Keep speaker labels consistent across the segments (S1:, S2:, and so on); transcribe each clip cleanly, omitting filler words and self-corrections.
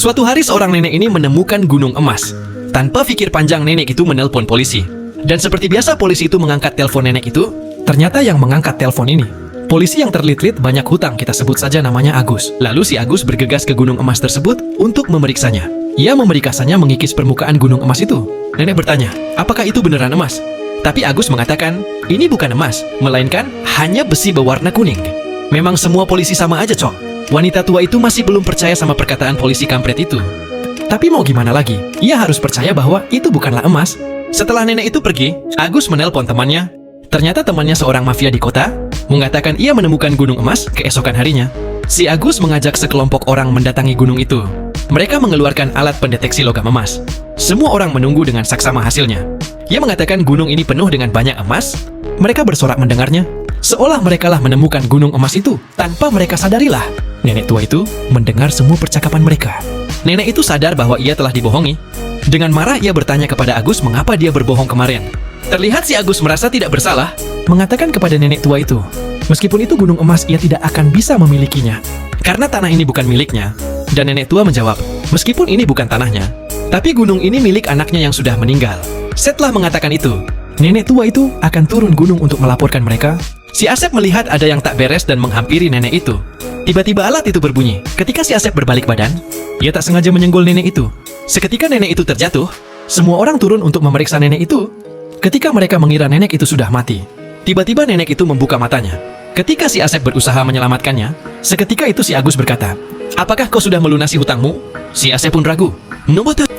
S1: Suatu hari seorang nenek ini menemukan gunung emas. Tanpa pikir panjang nenek itu menelpon polisi. Dan seperti biasa polisi itu mengangkat telepon nenek itu. Ternyata yang mengangkat telepon ini polisi yang terlilit banyak hutang, kita sebut saja namanya Agus. Lalu si Agus bergegas ke gunung emas tersebut untuk memeriksanya. Ia memerikasanya mengikis permukaan gunung emas itu. Nenek bertanya, apakah itu beneran emas? Tapi Agus mengatakan, ini bukan emas, melainkan hanya besi berwarna kuning. Memang semua polisi sama aja, Cok. Wanita tua itu masih belum percaya sama perkataan polisi kampret itu. Tapi mau gimana lagi? Ia harus percaya bahwa itu bukanlah emas. Setelah nenek itu pergi, Agus menelpon temannya. Ternyata temannya seorang mafia di kota, mengatakan ia menemukan gunung emas keesokan harinya. Si Agus mengajak sekelompok orang mendatangi gunung itu. Mereka mengeluarkan alat pendeteksi logam emas. Semua orang menunggu dengan saksama hasilnya. Ia mengatakan gunung ini penuh dengan banyak emas. Mereka bersorak mendengarnya, seolah merekalah menemukan gunung emas itu tanpa mereka sadarilah. Nenek tua itu mendengar semua percakapan mereka. Nenek itu sadar bahwa ia telah dibohongi. Dengan marah ia bertanya kepada Agus mengapa dia berbohong kemarin. Terlihat si Agus merasa tidak bersalah, mengatakan kepada nenek tua itu, meskipun itu gunung emas ia tidak akan bisa memilikinya, karena tanah ini bukan miliknya. Dan nenek tua menjawab, meskipun ini bukan tanahnya, tapi gunung ini milik anaknya yang sudah meninggal. Setelah mengatakan itu, nenek tua itu akan turun gunung untuk melaporkan mereka. Si Asep melihat ada yang tak beres dan menghampiri nenek itu. Tiba-tiba alat itu berbunyi. Ketika si Asep berbalik badan, ia tak sengaja menyenggol nenek itu. Seketika nenek itu terjatuh, semua orang turun untuk memeriksa nenek itu. Ketika mereka mengira nenek itu sudah mati, tiba-tiba nenek itu membuka matanya. Ketika si Asep berusaha menyelamatkannya, seketika itu si Agus berkata, apakah kau sudah melunasi hutangmu? Si Asep pun ragu.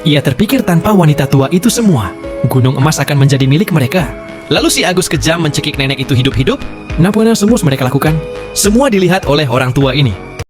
S1: Ia terpikir tanpa wanita tua itu semua, gunung emas akan menjadi milik mereka. Lalu si Agus kejam mencekik nenek itu hidup-hidup. Nampaknya semua mereka lakukan. Semua dilihat oleh orang tua ini.